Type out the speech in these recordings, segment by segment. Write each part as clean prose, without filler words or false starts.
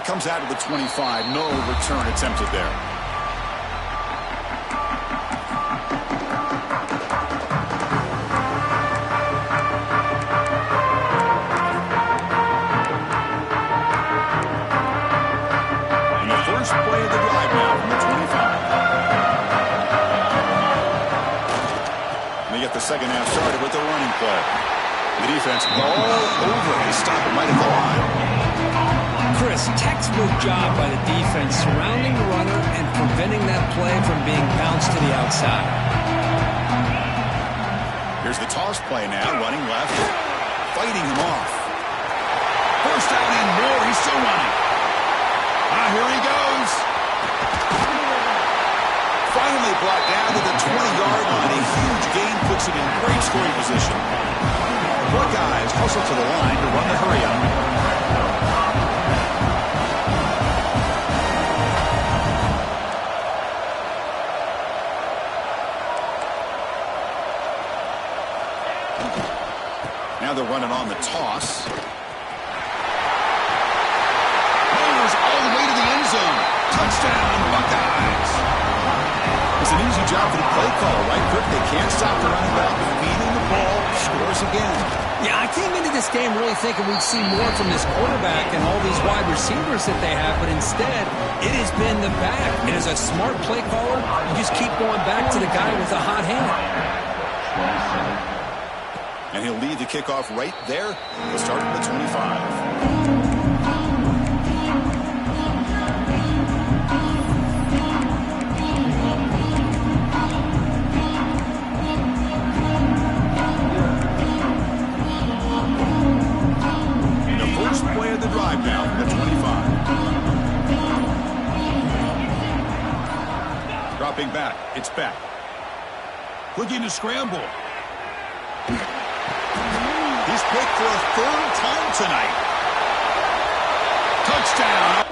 it comes out of the 25. No return attempted there. And the first play of the drive now from the 25. And they get the second half started with the running play. The defense all over his stop it right at the line. Chris, textbook job by the defense surrounding the runner and preventing that play from being bounced to the outside. Here's the toss play now, running left, fighting him off. First down and more, he's still running. Here he goes. Finally brought down to the 20-yard line. A huge gain puts him in great scoring position. Four guys hustle to the line to run the hurry-up. Now they're running on the toss. Goes all the way to the end zone. Touchdown, Buckeyes. It's an easy job for the play caller, right, Kirk? They can't stop the running back. Feeding the ball, scores again. Yeah, I came into this game really thinking we'd see more from this quarterback and all these wide receivers that they have, but instead, it has been the back. And as a smart play caller, you just keep going back to the guy with a hot hand. And he'll lead the kickoff right there. He'll start at the 25. The first play of the drive now from the 25. Dropping back. It's back. Looking to scramble. He's picked for a third time tonight. Touchdown.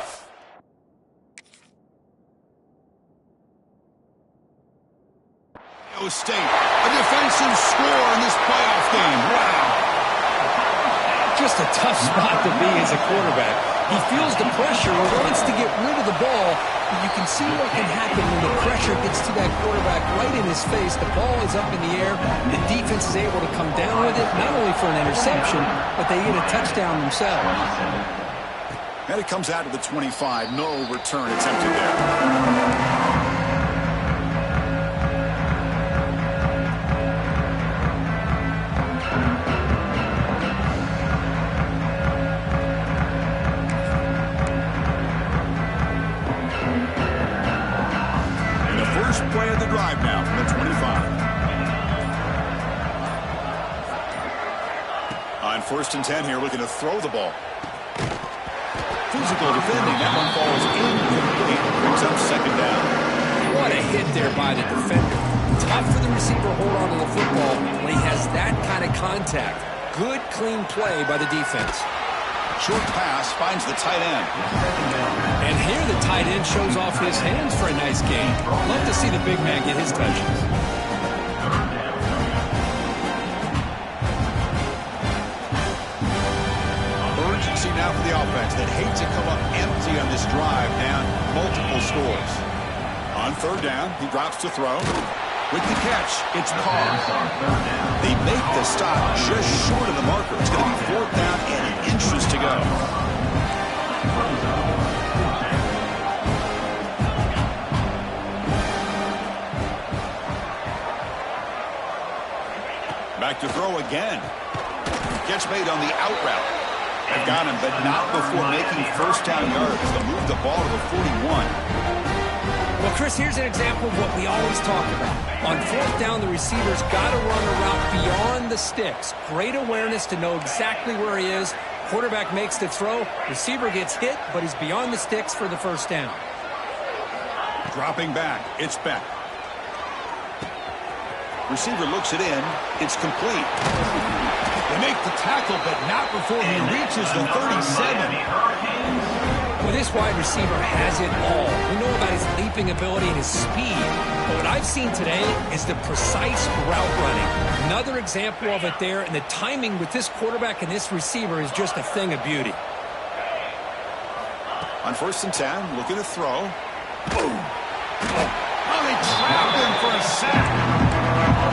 Ohio State, a defensive score in this playoff game. Wow. Just a tough spot to be as a quarterback. He feels the pressure, wants to get rid of the ball. But you can see what can happen when the pressure gets to that quarterback right in his face. The ball is up in the air. The defense is able to come down with it, not only for an interception, but they get a touchdown themselves. And it comes out of the 25. No return attempted there. Play of the drive now from the 25. On 1st and 10 here, looking to throw the ball. Physical defending. That one falls incomplete. Brings up second down. What a hit there by the defender. Tough for the receiver to hold on to the football when he has that kind of contact. Good, clean play by the defense. Short pass finds the tight end. And here the tight end shows off his hands for a nice gain. Love to see the big man get his touches. Urgency now for the offense that hates to come up empty on this drive, down multiple scores. On 3rd down, he drops to throw. With the catch, it's Carr. They make the stop just short of the marker. It's going to be 4th down and inches to go. Back to throw again. Catch made on the out route. They've got him, but not before making 1st down yards. They'll move the ball to the 41. Well, Chris, here's an example of what we always talk about. On 4th down, the receiver's got to run a route beyond the sticks. Great awareness to know exactly where he is. Quarterback makes the throw. Receiver gets hit, but he's beyond the sticks for the 1st down. Dropping back. It's Beck. Receiver looks it in. It's complete. They make the tackle, but not before he reaches the 37. Well, this wide receiver has it all. We know about his leaping ability and his speed. But what I've seen today is the precise route running. Another example of it there, and the timing with this quarterback and this receiver is just a thing of beauty. On 1st and 10, looking to throw. Boom. Oh, they trapped him for a sack.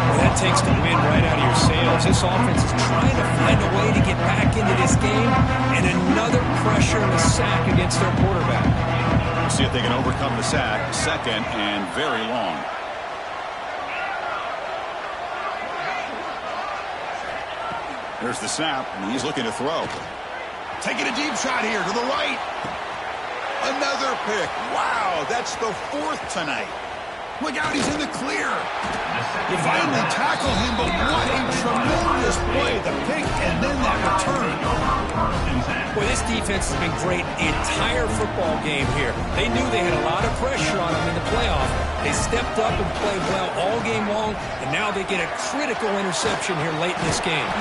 Well, that takes the wind right out of your sails. This offense is trying to find a way to get back into this game, and another pressure and a sack against their quarterback. We'll see if they can overcome the sack. 2nd and very long. There's the snap, and he's looking to throw. Taking a deep shot here to the right. Another pick. Wow, that's the 4th tonight. Look out, he's in the clear. You finally tackle him, but what a tremendous play. The pick and then that return. Boy, this defense has been great the entire football game here. They knew they had a lot of pressure on them in the playoff. They stepped up and played well all game long, and now they get a critical interception here late in this game.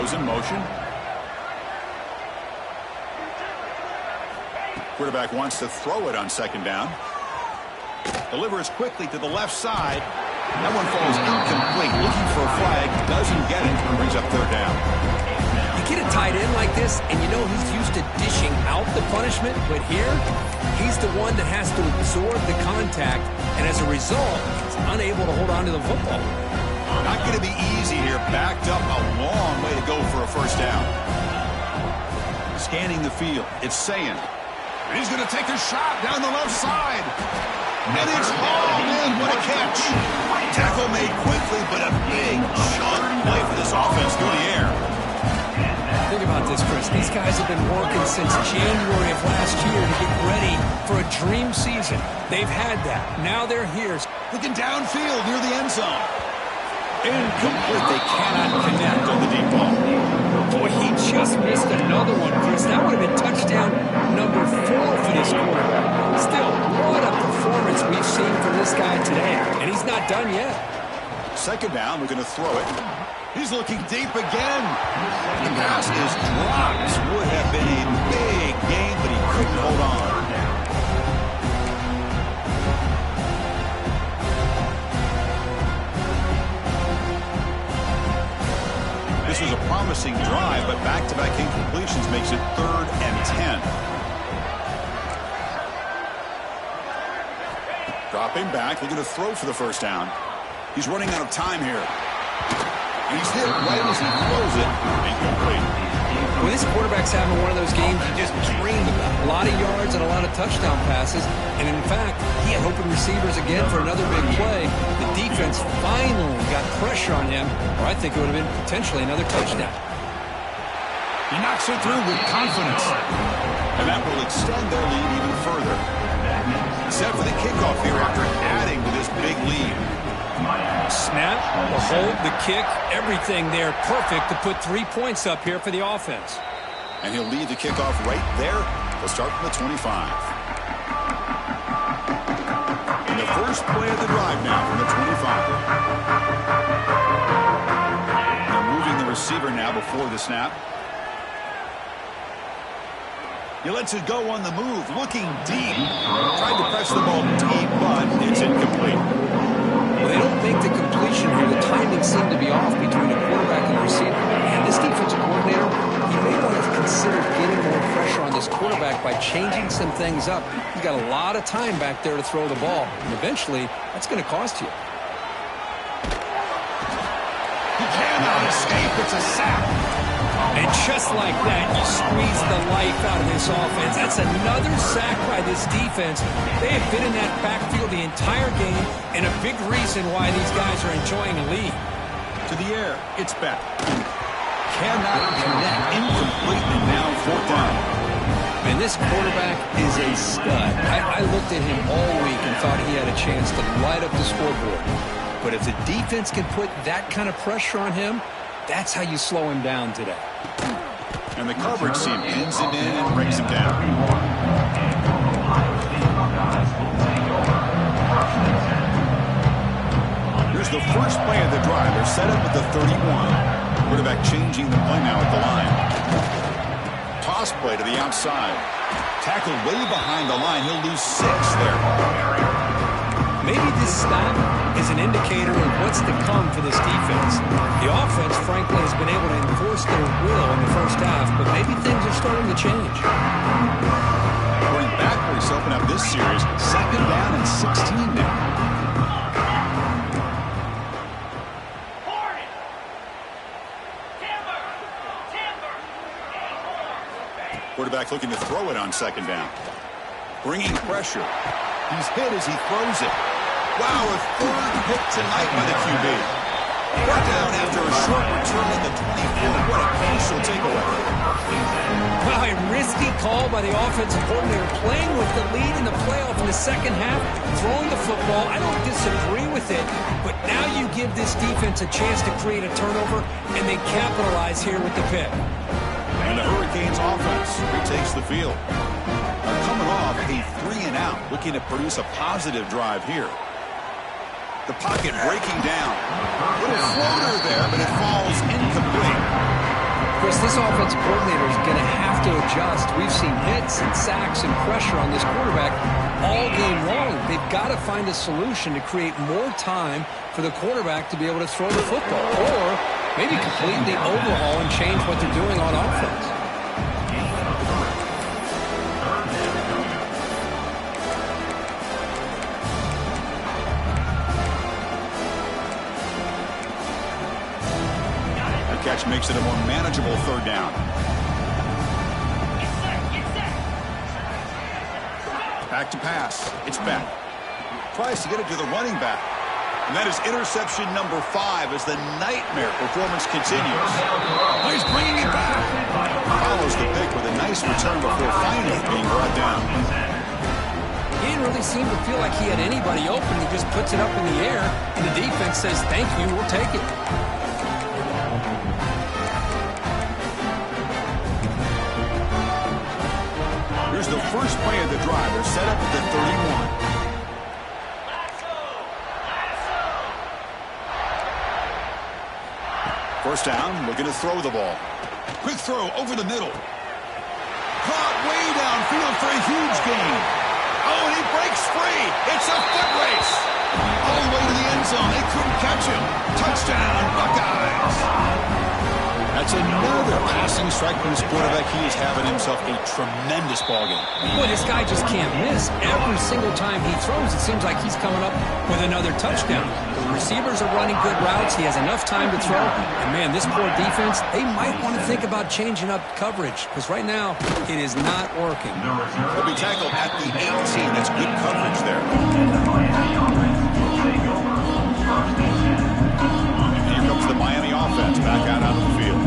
In motion. Quarterback wants to throw it on 2nd down. Delivers quickly to the left side. That one falls incomplete. Looking for a flag. Doesn't get it. Brings up 3rd down. You get a tight end like this, and you know he's used to dishing out the punishment, but here, he's the one that has to absorb the contact, and as a result, he's unable to hold on to the football. Not going to be easy here. Backed up a long way to go for a 1st down. Scanning the field. It's Sayin. And he's going to take a shot down the left side. And it's hauled in. What a catch. Tackle made quickly, but a big chunk play for this offense through the air. Think about this, Chris. These guys have been working since January of last year to get ready for a dream season. They've had that. Now they're here. Looking downfield near the end zone. Incomplete. They cannot connect on the deep ball. Boy, he just missed another one, Chris. That would have been touchdown number 4 for this quarterback. Still, what a performance we've seen from this guy today. And he's not done yet. 2nd down, we're going to throw it. He's looking deep again. The pass is dropped. Would have been a big game, but he couldn't hold on. This was a promising drive, but back-to-back incompletions makes it 3rd and 10. Dropping back, looking to throw for the 1st down. He's running out of time here. He's hit right as he throws it. Incomplete. When this quarterback's having one of those games you just dream about. A lot of yards and a lot of touchdown passes. And in fact, he had open receivers again for another big play. The defense finally got pressure on him, or I think it would have been potentially another touchdown. He knocks it through with confidence. And that will extend their lead even further. Set for the kickoff here after adding to this big lead. Snap, the hold, the kick, everything there perfect to put 3 points up here for the offense. And he'll lead the kickoff right there. They'll start from the 25. And the first play of the drive now from the 25. They're moving the receiver now before the snap. He lets it go on the move, looking deep. Tried to press the ball deep, but it's incomplete. Well, they don't make the completion here. The timing seemed to be off between the quarterback and the receiver. And this defensive coordinator, he may want to consider getting more pressure on this quarterback by changing some things up. He's got a lot of time back there to throw the ball. And eventually, that's going to cost you. He cannot escape. It's a sack. And just like that, you squeeze the life out of this offense. That's another sack by this defense. They have been in that backfield the entire game, and a big reason why these guys are enjoying a lead. To the air, it's back. Cannot connect. Incomplete, and now 4th down. Man, this quarterback is a stud. I looked at him all week and thought he had a chance to light up the scoreboard. But if the defense can put that kind of pressure on him, that's how you slow him down today. And the coverage team pins him in and brings him down. Here's the first play of the drive. They're set up at the 31. Quarterback changing the play now at the line. Toss play to the outside. Tackled way behind the line. He'll lose 6 there. Maybe this snap is an indicator of what's to come for this defense. The offense, frankly, has been able to enforce their will in the first half, but maybe things are starting to change. Going backwards to open up this series. 2nd down and 16 now. Quarterback looking to throw it on 2nd down. Bringing pressure. He's hit as he throws it. Wow, a 3rd hit tonight by the QB. Brought down after a short return at the 24. What a crucial takeaway. Wow, a risky call by the offensive coordinator, playing with the lead in the playoff in the second half, throwing the football. I don't disagree with it, but now you give this defense a chance to create a turnover, and they capitalize here with the pick. And the Hurricanes offense retakes the field. They're coming off a 3-and-out, looking to produce a positive drive here. The pocket breaking down. Little floater there, but it falls incomplete. Chris, this offensive coordinator is going to have to adjust. We've seen hits and sacks and pressure on this quarterback all game long. They've got to find a solution to create more time for the quarterback to be able to throw the football, or maybe completely overhaul and change what they're doing on offense. Catch makes it a more manageable 3rd down. Back to pass. It's back. Tries to get it to the running back. And that is interception number 5 as the nightmare performance continues. Oh, he's bringing it back. Follows the pick with a nice return before finally being brought down. He didn't really seem to feel like he had anybody open. He just puts it up in the air, and the defense says, thank you, we'll take it. Here's the first play of the drive. They're set up at the 31. First down, looking to throw the ball. Quick throw over the middle. Caught way downfield for a huge gain. Oh, and he breaks free. It's a foot race. All the way to the end zone. They couldn't catch him. Touchdown, Buckeyes. That's another passing strike from his quarterback. He is having himself a tremendous ballgame. Boy, this guy just can't miss. Every single time he throws, it seems like he's coming up with another touchdown. The receivers are running good routes. He has enough time to throw. And, man, this poor defense, they might want to think about changing up coverage, because right now it is not working. He'll be tackled at the 18. That's good coverage there. Here comes the Miami offense back out onto the field.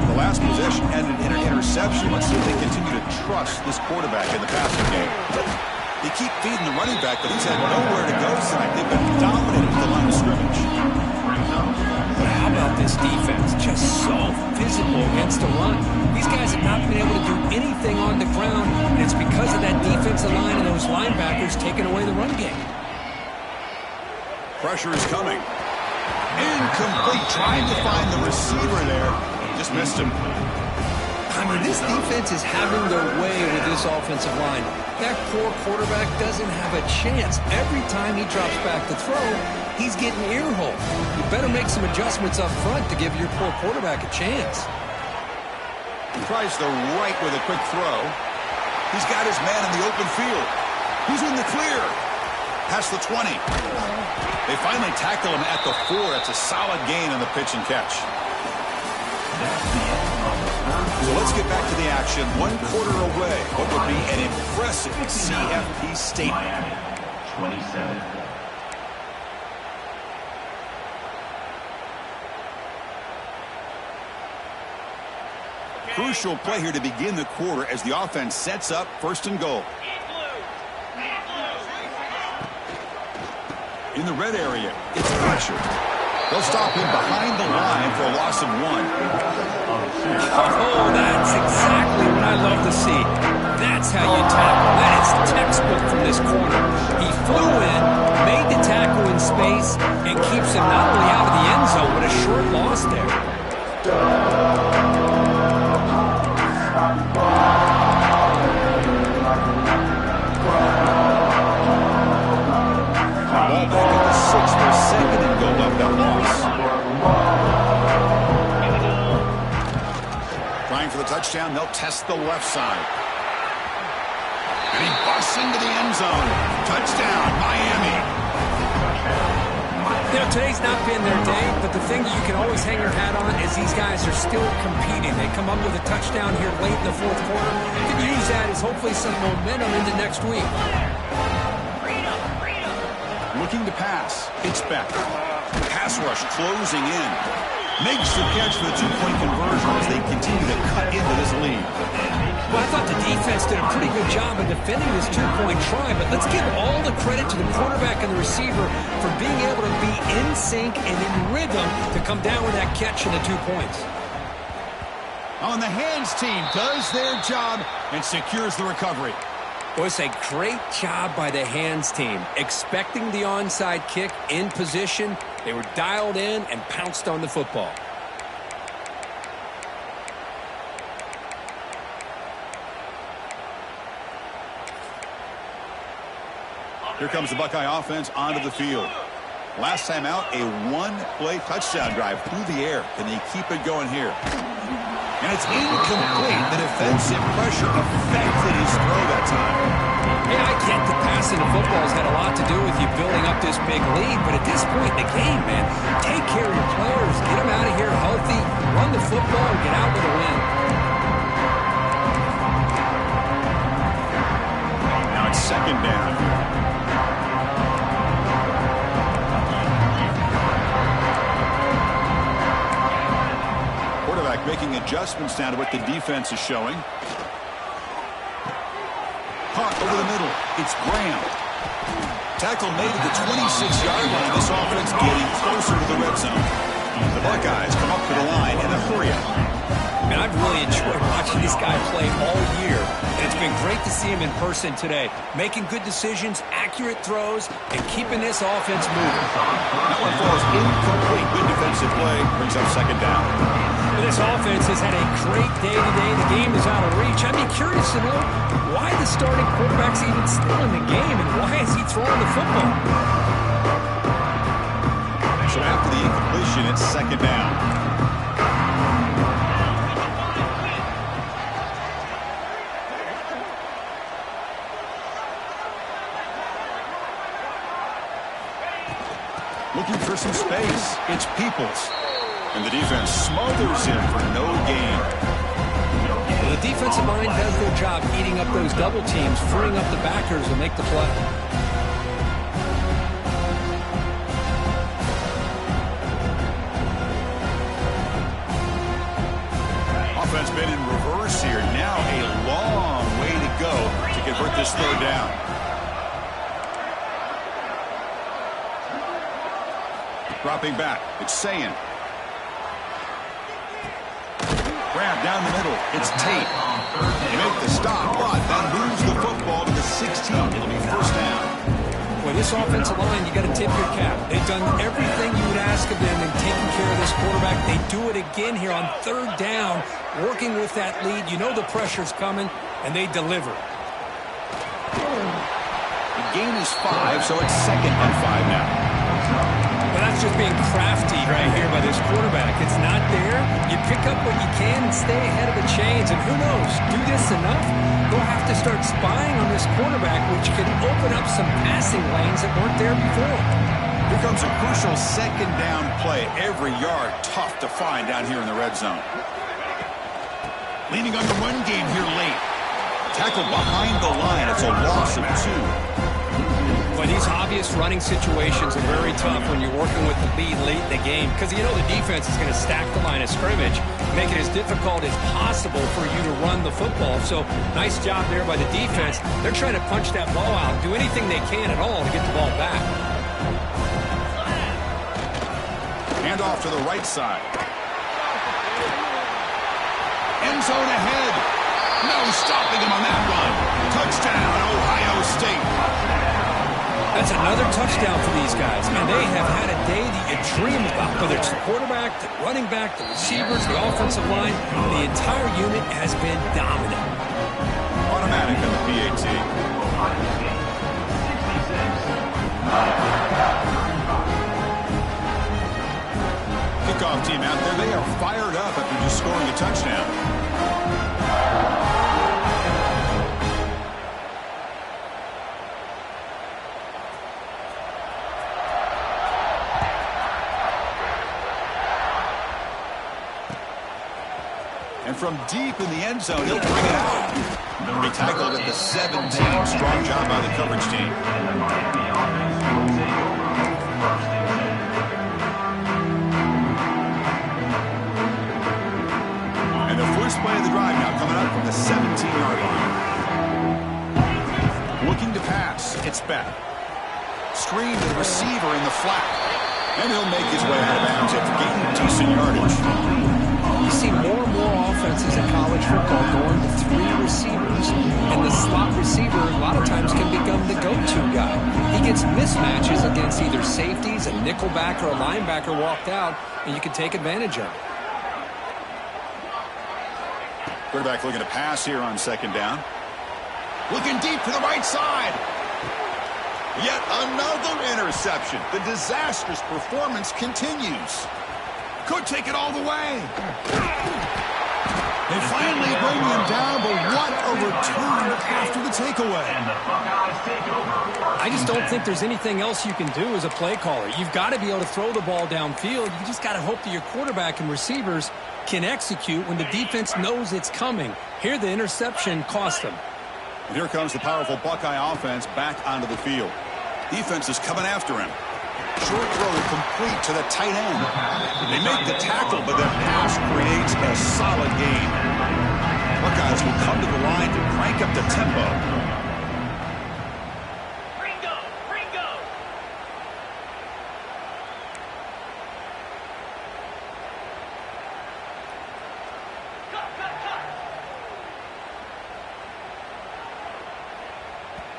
The last possession ended in an interception. Let's see if they continue to trust this quarterback in the passing game. They keep feeding the running back, but he's had nowhere to go tonight. They've been dominating at the line of scrimmage. But how about this defense? Just so physical against the run. These guys have not been able to do anything on the ground, and it's because of that defensive line and those linebackers taking away the run game. Pressure is coming. Incomplete. Trying to find the receiver there. Just missed him. I mean, this defense is having their way with this offensive line. That poor quarterback doesn't have a chance. Every time he drops back to throw, he's getting ear-holed. You better make some adjustments up front to give your poor quarterback a chance. He tries the right with a quick throw. He's got his man in the open field. Who's in the clear? Past the 20. They finally tackle him at the 4. That's a solid gain on the pitch and catch. So let's get back to the action. 1 quarter away. What would be an impressive CFP statement. 27. Crucial play here to begin the quarter as the offense sets up 1st and goal. In the red area, it's pressure. They'll stop him behind the line for a loss of 1. Oh, that's exactly what I love to see. That That's how you tackle. That is textbook from this corner. He flew in, made the tackle in space, and keeps him not only out of the end zone, but a short loss there. Ball back at the 6 for a second and go up that loss. Trying for the touchdown, they'll test the left side. And he busts into the end zone. Touchdown, Miami. You know, today's not been their day, but the thing you can always hang your hat on is these guys are still competing. They come up with a touchdown here late in the fourth quarter. You can use that as hopefully some momentum into next week. Looking to pass. It's Beck. Pass rush closing in. Makes the catch for the two-point conversion as they continue to cut into this lead. Well, I thought the defense did a pretty good job of defending this two-point try, but let's give all the credit to the quarterback and the receiver for being able to be in sync and in rhythm to come down with that catch and the 2 points. On the hands team does their job and secures the recovery. Well, it's a great job by the hands team. Expecting the onside kick in position, they were dialed in and pounced on the football. Here comes the Buckeye offense onto the field. Last time out, a one-play touchdown drive through the air. Can they keep it going here? And it's incomplete. The defensive pressure affected his throw that time. Hey, I get the passing of football has had a lot to do with you building up this big lead, but at this point in the game, man, take care of your players. Get them out of here healthy, run the football, and get out with a win. Now it's second down. Making adjustments now to what the defense is showing. Caught over the middle. It's Graham. Tackle made at the 26-yard line. This offense getting closer to the red zone. The Buckeyes come up to the line in a hurry-up. Man, I've really enjoyed watching this guy play all year, and it's been great to see him in person today. Making good decisions, accurate throws, and keeping this offense moving. That one falls incomplete. Good defensive play. Brings up second down. This offense has had a great day today. The game is out of reach. I'd be curious to know why the starting quarterback's even still in the game and why is he throwing the football? So after the incompletion, it's second down. Looking for some space. It's Peoples. And the defense smothers him for no gain. Well, the defensive line does their job eating up those double teams, freeing up the backers to make the play. Offense been in reverse here. Now a long way to go to convert this third down. Dropping back. It's Sayin. Grab down the middle. It's Tate. They make the stop, but that moves the football to the 16. It'll be first down. Well, this offensive line, you got to tip your cap. They've done everything you would ask of them in taking care of this quarterback. They do it again here on third down, working with that lead. You know the pressure's coming, and they deliver. The gain is 5, so it's second and 5 now. Well, that's just being crafty right here by this quarterback. It's not there. You pick up what you can and stay ahead of the chains. And who knows, do this enough, they'll have to start spying on this quarterback, which can open up some passing lanes that weren't there before. Here comes a crucial second down play. Every yard tough to find down here in the red zone. Leaning on the run game here late. Tackle behind the line. It's a loss of 2. But these obvious running situations are very tough when you're working with the lead late in the game because you know the defense is going to stack the line of scrimmage, make it as difficult as possible for you to run the football. So nice job there by the defense. They're trying to punch that ball out, do anything they can at all to get the ball back. Hand off to the right side. End zone ahead. No stopping him on that run. Touchdown, Ohio State. That's another touchdown for these guys. Man, they have had a day that you dream about. Whether it's the quarterback, the running back, the receivers, the offensive line, the entire unit has been dominant. Automatic on the PAT. Kickoff team out there. They are fired up after just scoring a touchdown. And from deep in the end zone, he'll bring it out. He tackled at the 17. Strong job by the coverage team. And the first play of the drive now coming up from the 17-yard line. Looking to pass. It's back. Screen to the receiver in the flat. And he'll make his way out of bounds after gaining decent yardage. You see more and more offenses in college football going to 3 receivers. And the slot receiver a lot of times can become the go-to guy. He gets mismatches against either safeties, a nickelback, or a linebacker walked out, and you can take advantage of it. Quarterback looking to pass here on second down. Looking deep to the right side. Yet another interception. The disastrous performance continues. Could take it all the way. They finally bring him down, but what a return after the takeaway. I just don't think there's anything else you can do as a play caller. You've got to be able to throw the ball downfield. You just got to hope that your quarterback and receivers can execute when the defense knows it's coming. Here, the interception cost them. And here comes the powerful Buckeye offense back onto the field. Defense is coming after him. Short throw complete to the tight end. They make the tackle, but the pass creates a solid gain. Buckeyes will come to the line to crank up the tempo. Ringo!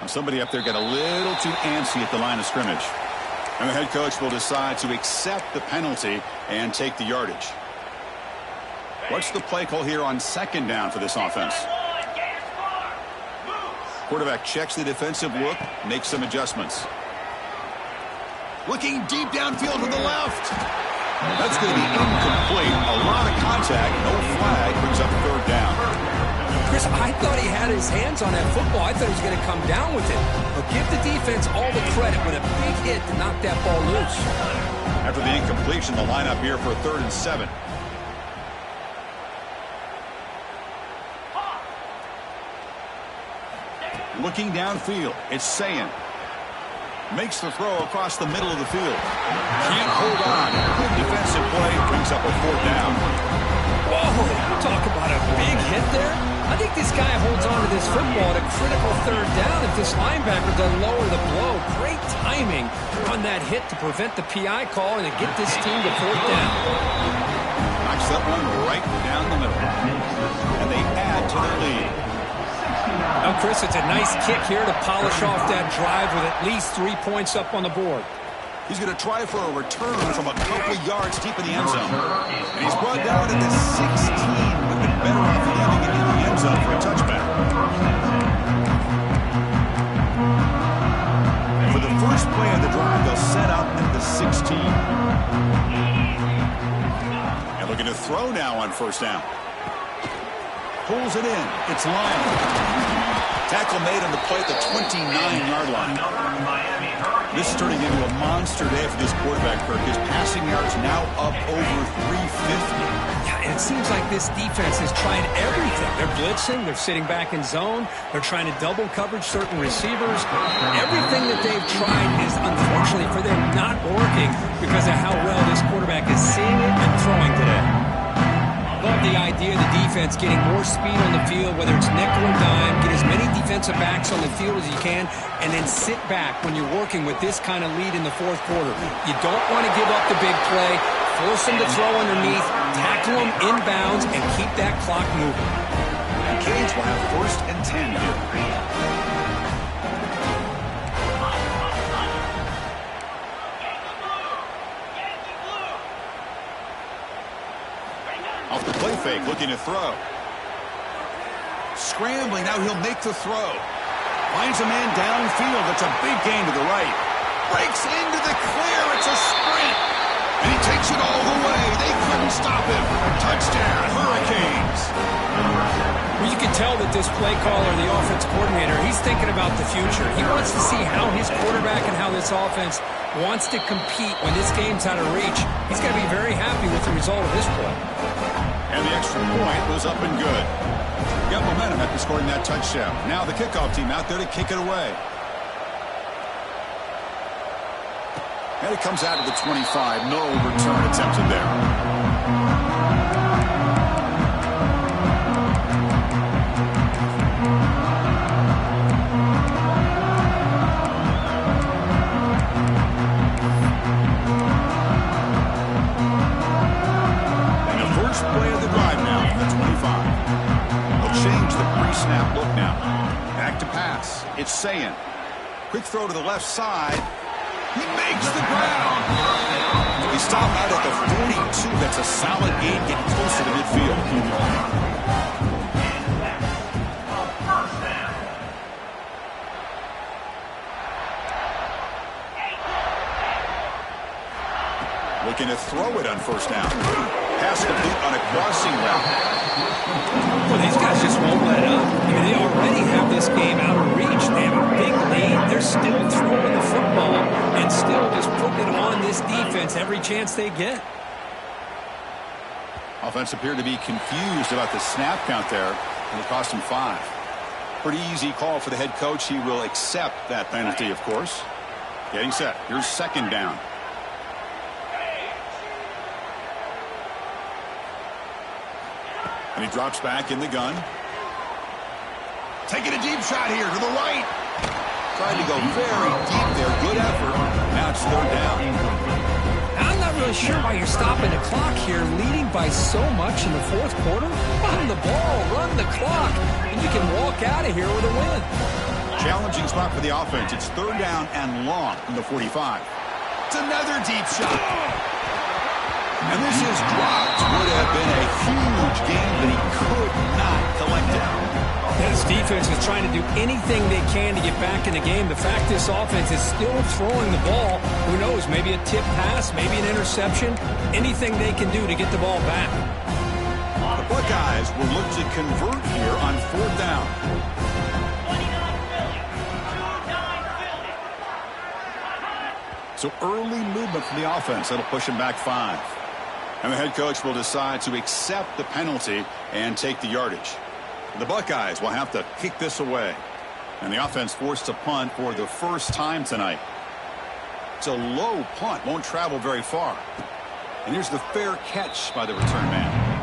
Somebody up there got a little too antsy at the line of scrimmage. And the head coach will decide to accept the penalty and take the yardage. What's the play call here on second down for this offense? Quarterback checks the defensive look, makes some adjustments. Looking deep downfield to the left. That's going to be incomplete. A lot of contact, no flag, brings up third down. Chris, I thought he had his hands on that football. I thought he was going to come down with it. But give the defense all the credit with a big hit to knock that ball loose. After the incompletion, the lineup here for 3rd and 7. Looking downfield, it's Sayin. Makes the throw across the middle of the field. Can't hold on. Good defensive play, brings up a 4th down. Whoa, talk about a big hit there. I think this guy holds on to this football at a critical 3rd down if this linebacker doesn't lower the blow. Great timing on that hit to prevent the PI call and to get this team to 4th down. Knocks that one right down the middle. And they add to their lead. Now, Chris, it's a nice kick here to polish off that drive with at least 3 points up on the board. He's going to try for a return from a couple yards deep in the end zone. And he's brought down at the 16. Would have been better off leaving it in the end zone for a touchback. And for the first play of the drive, they'll set up at the 16. And looking to throw now on 1st down. Pulls it in. It's Lyon. Tackle made on the play at the 29-yard line. This is turning into a monster day for this quarterback, Kirk. His passing yards now up over 350. Yeah, and it seems like this defense is trying everything. They're blitzing. They're sitting back in zone. They're trying to double coverage certain receivers. Everything that they've tried is, unfortunately for them, not working because of how well this quarterback is seeing it and throwing today. Love the idea of the defense getting more speed on the field, whether it's nickel or dime, get as many defensive backs on the field as you can, and then sit back when you're working with this kind of lead in the 4th quarter. You don't want to give up the big play, force them to throw underneath, tackle them inbounds, and keep that clock moving. And Cage will have 1st and 10 here. Off the play fake, looking to throw. Scrambling, now he'll make the throw. Finds a man downfield. It's a big gain to the right. Breaks into the clear. It's a sprint. And he takes it all the way. They couldn't stop him. Touchdown, Hurricanes. Well, you can tell that this play caller, the offense coordinator, he's thinking about the future. He wants to see how his quarterback and how this offense wants to compete when this game's out of reach. He's going to be very happy with the result of this play. And the extra point was up and good. Got momentum after scoring that touchdown. Now the kickoff team out there to kick it away. And it comes out of the 25. No return attempted there. Snap look now. Back to pass. It's Sayin. Quick throw to the left side. He makes the ground. He stopped out at the 42. That's a solid gain, getting closer to midfield. Looking to throw it on 1st down. Pass complete on a crossing route. Well, these guys just won't let up. I mean, they already have this game out of reach. They have a big lead. They're still throwing the football and still just putting it on this defense every chance they get. Offense appeared to be confused about the snap count there, and it cost him 5. Pretty easy call for the head coach. He will accept that penalty, of course. Getting set. Here's 2nd down. And he drops back in the gun. Taking a deep shot here to the right. Trying to go very deep there. Good effort. Now it's 3rd down. I'm not really sure why you're stopping the clock here, leading by so much in the 4th quarter. Run the ball, run the clock, and you can walk out of here with a win. Challenging spot for the offense. It's 3rd down and long from the 45. It's another deep shot. And this is dropped. Would have been a huge game, but he could not collect it. This defense is trying to do anything they can to get back in the game. The fact this offense is still throwing the ball, who knows, maybe a tip pass, maybe an interception, anything they can do to get the ball back. The Buckeyes will look to convert here on 4th down. So early movement from the offense. That'll push him back 5. And the head coach will decide to accept the penalty and take the yardage. The Buckeyes will have to kick this away. And the offense forced to punt for the 1st time tonight. It's a low punt. Won't travel very far. And here's the fair catch by the return man.